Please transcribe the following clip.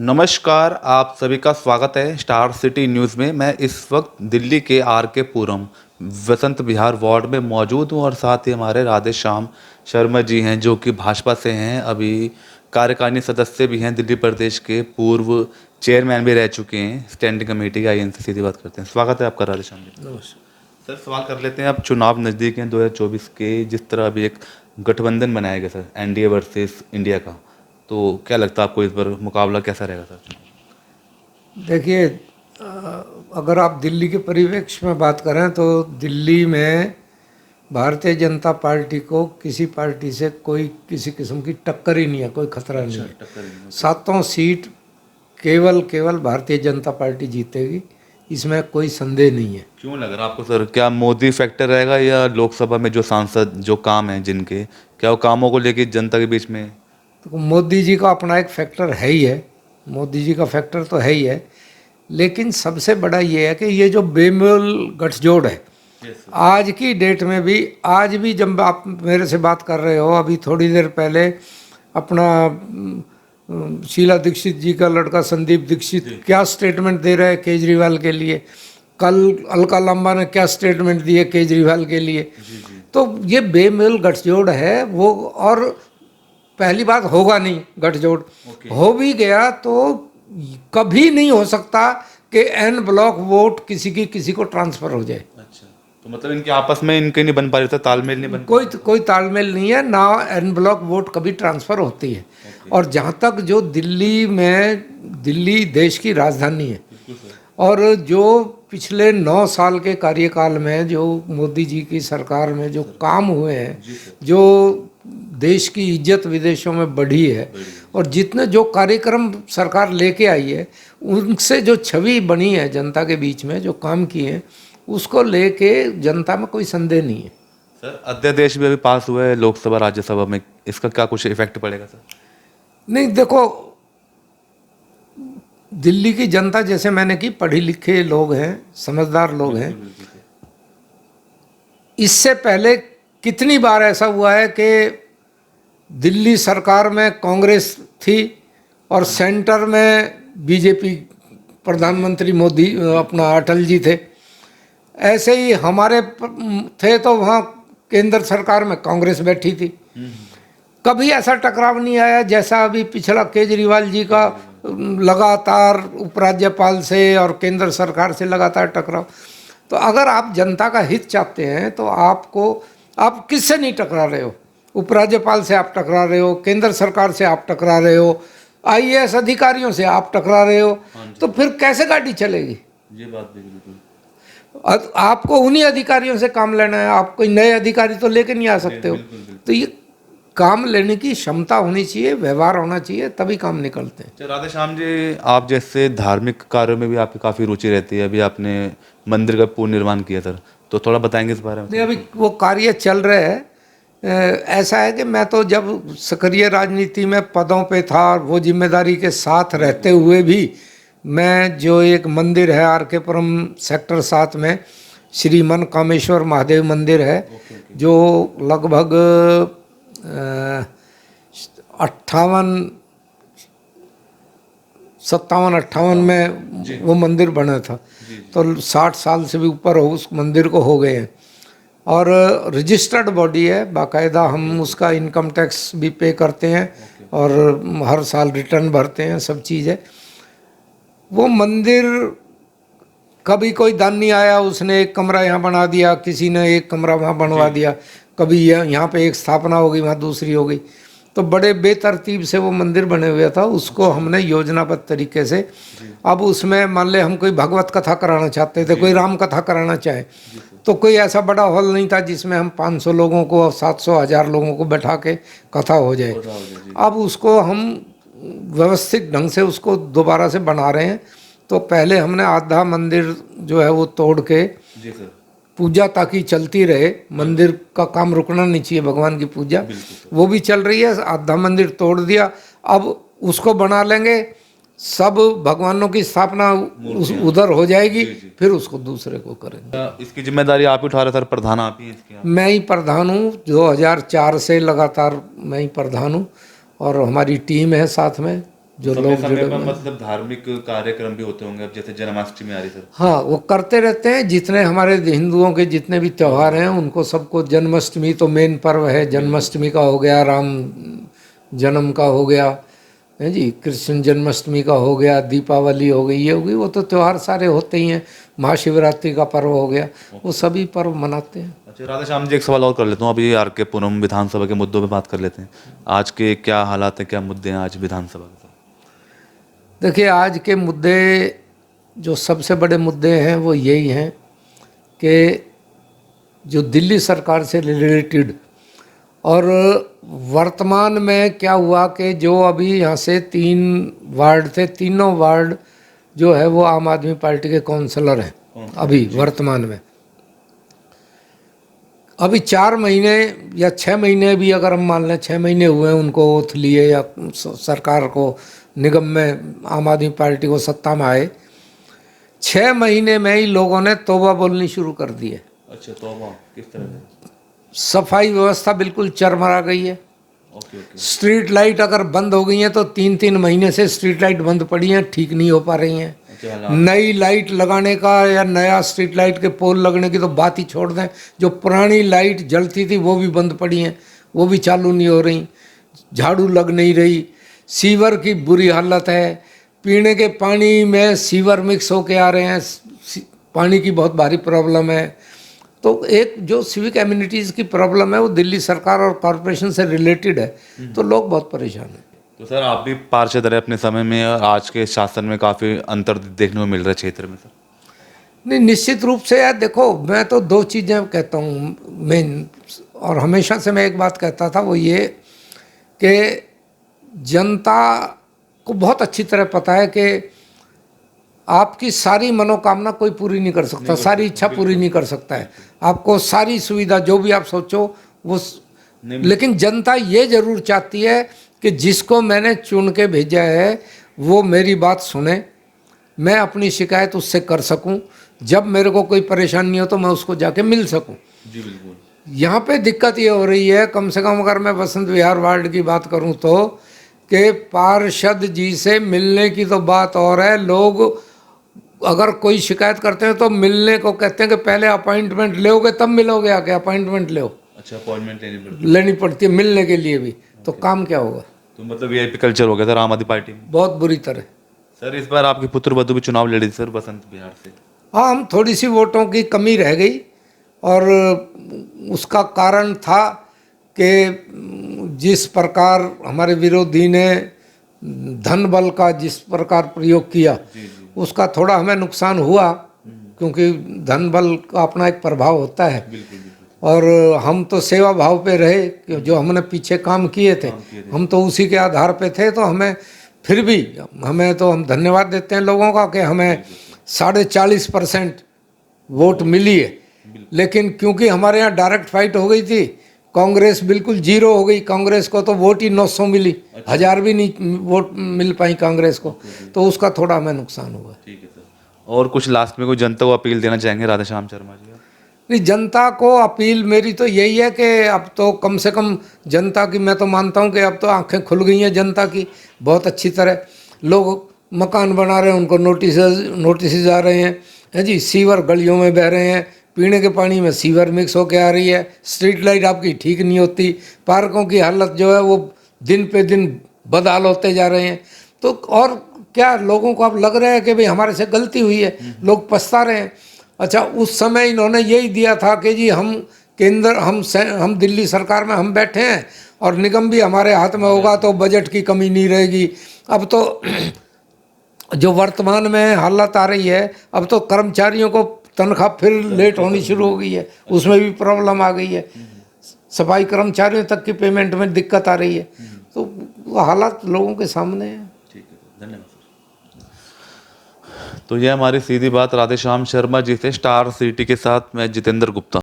नमस्कार, आप सभी का स्वागत है स्टार सिटी न्यूज़ में। मैं इस वक्त दिल्ली के आर के पुरम वसंत विहार वार्ड में मौजूद हूं और साथ ही हमारे राधे श्याम शर्मा जी हैं जो कि भाजपा से हैं, अभी कार्यकारिणी सदस्य भी हैं, दिल्ली प्रदेश के पूर्व चेयरमैन भी रह चुके हैं स्टैंडिंग कमेटी का। आइए इनसे सीधी बात करते हैं। स्वागत है आपका राधे श्याम जी। नमस्कार। सर, सवाल कर लेते हैं। अब चुनाव नज़दीक हैं 2024 के, जिस तरह अभी एक गठबंधन बनाया गया सर, एनडीए वर्सेस इंडिया का, तो क्या लगता है आपको इस बार मुकाबला कैसा रहेगा सर? देखिए, अगर आप दिल्ली के परिप्रेक्ष्य में बात करें तो दिल्ली में भारतीय जनता पार्टी को किसी पार्टी से कोई किसी किस्म की टक्कर ही नहीं है, कोई खतरा नहीं है। सातों सीट केवल भारतीय जनता पार्टी जीतेगी, इसमें कोई संदेह नहीं है। क्यों लग रहा है आपको सर? क्या मोदी फैक्टर रहेगा या लोकसभा में जो सांसद जो काम है जिनके, क्या वो कामों को लेके जनता के बीच में? तो मोदी जी का अपना एक फैक्टर है ही है, मोदी जी का फैक्टर तो है ही है, लेकिन सबसे बड़ा ये है कि ये जो बेमेल गठजोड़ है आज की डेट में भी, आज भी जब आप मेरे से बात कर रहे हो, अभी थोड़ी देर पहले अपना शीला दीक्षित जी का लड़का संदीप दीक्षित क्या स्टेटमेंट दे रहे हैं केजरीवाल के लिए, कल अलका लांबा ने क्या स्टेटमेंट दिए केजरीवाल के लिए। तो ये बेमेल गठजोड़ है वो, और पहली बात होगा नहीं गठजोड़। हो भी गया तो कभी नहीं हो सकता कि एन ब्लॉक वोट किसी को ट्रांसफर हो जाए। अच्छा, तो मतलब इनके आपस में इनके नहीं बन पा रहे थे, तालमेल नहीं बन कोई तालमेल नहीं है ना, एन ब्लॉक वोट कभी ट्रांसफर होती है। और जहाँ तक जो दिल्ली देश की राजधानी है, और जो पिछले 9 साल के कार्यकाल में जो मोदी जी की सरकार में जो काम हुए हैं, जो देश की इज्जत विदेशों में बढ़ी है, और जितने जो कार्यक्रम सरकार लेके आई है, उनसे जो छवि बनी है जनता के बीच में, जो काम किए हैं, उसको लेके जनता में कोई संदेह नहीं है। सर, अध्यादेश भी अभी पास हुआ है लोकसभा राज्यसभा में, इसका क्या कुछ इफेक्ट पड़ेगा सर? नहीं, देखो, दिल्ली की जनता, जैसे मैंने की, पढ़े लिखे लोग हैं, समझदार लोग हैं। इससे पहले कितनी बार ऐसा हुआ है कि दिल्ली सरकार में कांग्रेस थी और सेंटर में बीजेपी, प्रधानमंत्री मोदी अपना अटल जी थे। ऐसे ही हमारे थे तो वहाँ केंद्र सरकार में कांग्रेस बैठी थी। कभी ऐसा टकराव नहीं आया जैसा अभी पिछला केजरीवाल जी का लगातार उपराज्यपाल से और केंद्र सरकार से लगातार टकराव। तो अगर आप जनता का हित चाहते हैं तो आप किससे नहीं टकरा रहे हो? उपराज्यपाल से आप टकरा रहे हो, केंद्र सरकार से आप टकरा रहे हो, आईएएस अधिकारियों से आप टकरा रहे हो, तो फिर कैसे गाड़ी चलेगी? ये बात भी बिल्कुल। आपको उन्हीं अधिकारियों से काम लेना है, आप कोई नए अधिकारी तो लेके नहीं आ सकते हो। तो ये काम लेने की क्षमता होनी चाहिए, व्यवहार होना चाहिए, तभी काम निकलते हैं। राधे श्याम जी, आप जैसे धार्मिक कार्यों में भी आपकी काफ़ी रुचि रहती है। अभी आपने मंदिर का पुनर्निर्माण किया सर, तो थोड़ा बताएंगे इस बारे में? नहीं, अभी वो कार्य चल रहे हैं। ऐसा है कि मैं तो जब सक्रिय राजनीति में पदों पे था, वो जिम्मेदारी के साथ रहते हुए भी मैं, जो एक मंदिर है आर के पुरम सेक्टर 7 में, श्री मनकामेश्वर महादेव मंदिर है, जो लगभग 57-58 में वो मंदिर बना था। तो 60 साल से भी ऊपर हो उस मंदिर को हो गए हैं, और रजिस्टर्ड बॉडी है, बाकायदा हम उसका इनकम टैक्स भी पे करते हैं और हर साल रिटर्न भरते हैं, सब चीज़ है। वो मंदिर कभी कोई दान नहीं आया, उसने एक कमरा यहाँ बना दिया, किसी ने एक कमरा वहाँ बनवा दिया, कभी यहाँ पे एक स्थापना हो गई, वहाँ दूसरी हो गई। तो बड़े बेतरतीब से वो मंदिर बने हुए था, उसको हमने योजनाबद्ध तरीके से, अब उसमें मान ले हम कोई भगवत कथा कराना चाहते थे, कोई राम कथा कराना चाहे, तो कोई ऐसा बड़ा हॉल नहीं था जिसमें हम 500 लोगों को, 700, 1000 लोगों को बैठा के कथा हो जाए। अब उसको हम व्यवस्थित ढंग से उसको दोबारा से बना रहे हैं। तो पहले हमने आधा मंदिर जो है वो तोड़ के, पूजा ताकि चलती रहे, मंदिर का काम रुकना नहीं चाहिए, भगवान की पूजा वो भी चल रही है, आधा मंदिर तोड़ दिया, अब उसको बना लेंगे, सब भगवानों की स्थापना उधर हो जाएगी, फिर उसको दूसरे को करेंगे। इसकी जिम्मेदारी आप ही उठा रहे सर, प्रधान आप ही हैं इसके? मैं ही प्रधान हूँ, 2004 से लगातार मैं ही प्रधान हूँ, और हमारी टीम है साथ में, जो समय लोग समय जुड़े पर हुए हैं। मतलब धार्मिक कार्यक्रम भी होते होंगे, अब जैसे जन्माष्टमी आ रही सर। हाँ, वो करते रहते हैं। जितने हमारे हिंदुओं के जितने भी त्योहार हैं उनको सबको, जन्माष्टमी तो मेन पर्व है, जन्माष्टमी का हो गया, राम जन्म का हो गया है जी, कृष्ण जन्माष्टमी का हो गया, दीपावली हो गई, ये हो गई, वो तो त्योहार सारे होते ही हैं। महाशिवरात्रि का पर्व हो गया, वो सभी पर्व मनाते हैं। अच्छा राधे श्याम जी, एक सवाल और कर लेता हूँ। अभी आर के पुरम विधानसभा के मुद्दों पे बात कर लेते हैं। आज के क्या हालात है, क्या मुद्दे हैं आज विधानसभा के? देखिए, आज के मुद्दे, जो सबसे बड़े मुद्दे हैं वो यही हैं कि जो दिल्ली सरकार से रिलेटेड, और वर्तमान में क्या हुआ कि जो अभी यहाँ से 3 वार्ड थे, तीनों वार्ड जो है वो आम आदमी पार्टी के काउंसलर हैं अभी वर्तमान में। अभी 4 महीने या 6 महीने भी अगर हम मान लें, 6 महीने हुए हैं उनको ओथ लिए या सरकार को, निगम में आम आदमी पार्टी को सत्ता में आए, 6 महीने में ही लोगों ने तौबा बोलनी शुरू कर दी है। अच्छा, तौबा किस तरह से? सफाई व्यवस्था बिल्कुल चरमरा गई है। Okay okay. स्ट्रीट लाइट अगर बंद हो गई हैं तो 3-3 महीने से स्ट्रीट लाइट बंद पड़ी हैं, ठीक नहीं हो पा रही हैं। अच्छा, नई लाइट लगाने का या नया स्ट्रीट लाइट के पोल लगने की तो बात ही छोड़ दें, जो पुरानी लाइट जलती थी वो भी बंद पड़ी हैं, वो भी चालू नहीं हो रही। झाड़ू लग नहीं रही। सीवर की बुरी हालत है। पीने के पानी में सीवर मिक्स होके आ रहे हैं। पानी की बहुत भारी प्रॉब्लम है। तो एक जो सिविक एम्यूनिटीज़ की प्रॉब्लम है वो दिल्ली सरकार और कॉरपोरेशन से रिलेटेड है, तो लोग बहुत परेशान हैं। तो सर आप भी पार्षद रहे अपने समय में, और आज के शासन में काफ़ी अंतर देखने को मिल रहा है क्षेत्र में सर। नहीं, निश्चित रूप से यार देखो, मैं तो 2 चीज़ें कहता हूँ मेन, और हमेशा से मैं एक बात कहता था, वो ये कि जनता को बहुत अच्छी तरह पता है कि आपकी सारी मनोकामना कोई पूरी नहीं कर सकता, सारी इच्छा पूरी नहीं कर सकता है। आपको सारी सुविधा जो भी आप सोचो वो, लेकिन जनता ये जरूर चाहती है कि जिसको मैंने चुन के भेजा है वो मेरी बात सुने, मैं अपनी शिकायत उससे कर सकूं, जब मेरे को कोई परेशानी हो तो मैं उसको जाके मिल सकूं। जी बिल्कुल। यहाँ पे दिक्कत ये हो रही है, कम से कम अगर मैं बसंत विहार वार्ड की बात करूं तो, कि पार्षद जी से मिलने की तो बात और है, लोग अगर कोई शिकायत करते हैं तो मिलने को कहते हैं कि पहले अपॉइंटमेंट लोगे तब मिलोगे, आके अपॉइंटमेंट लो। अच्छा, अपॉइंटमेंट लेनी पड़ती है मिलने के लिए भी, तो काम क्या होगा? तो मतलब वीआईपी कल्चर हो गया सर आम आदमी पार्टी में। बहुत बुरी तरह। सर इस बार आपकी पुत्र वधु भी चुनाव लड़ी थी सर बसंत विहार से। हाँ, हम थोड़ी सी वोटों की कमी रह गई, और उसका कारण था कि जिस प्रकार हमारे विरोधी ने धन बल का जिस प्रकार प्रयोग किया, उसका थोड़ा हमें नुकसान हुआ, क्योंकि धन बल का अपना एक प्रभाव होता है। और हम तो सेवा भाव पे रहे, कि जो हमने पीछे काम किए थे हम तो उसी के आधार पे थे, तो हमें फिर भी, हमें तो हम धन्यवाद देते हैं लोगों का कि हमें 40.5% वोट मिली है। लेकिन क्योंकि हमारे यहाँ डायरेक्ट फाइट हो गई थी, कांग्रेस बिल्कुल 0 हो गई, कांग्रेस को तो वोट ही 900 मिली, 1000 भी नहीं वोट मिल पाई कांग्रेस को, तो उसका थोड़ा हमें नुकसान हुआ। ठीक है सर। और कुछ लास्ट में कोई जनता को अपील देना चाहेंगे राधे श्याम शर्मा जी? नहीं, जनता को अपील मेरी तो यही है कि अब तो कम से कम जनता की, मैं तो मानता हूँ कि अब तो आंखें खुल गई हैं जनता की बहुत अच्छी तरह। लोग मकान बना रहे हैं, उनको नोटिस आ रहे हैं जी, सीवर गलियों में बह रहे हैं, पीने के पानी में सीवर मिक्स होके आ रही है, स्ट्रीट लाइट आपकी ठीक नहीं होती, पार्कों की हालत जो है वो दिन पे दिन बदहाल होते जा रहे हैं। तो और क्या, लोगों को अब लग रहा है कि भाई हमारे से गलती हुई है, लोग पछता रहे हैं। अच्छा, उस समय इन्होंने यही दिया था कि जी हम केंद्र, हम दिल्ली सरकार में हम बैठे हैं और निगम भी हमारे हाथ में होगा तो बजट की कमी नहीं रहेगी। अब तो जो वर्तमान में हालत आ रही है, अब तो कर्मचारियों को तनख्वाह फिर लेट होनी शुरू हो गई है, उसमें भी प्रॉब्लम आ गई है, सफाई कर्मचारियों तक की पेमेंट में दिक्कत आ रही है। तो वो हालात लोगों के सामने है। ठीक है, धन्यवाद सर। तो ये हमारी सीधी बात राधे श्याम शर्मा जी थे, स्टार सिटी के साथ मैं जितेंद्र गुप्ता।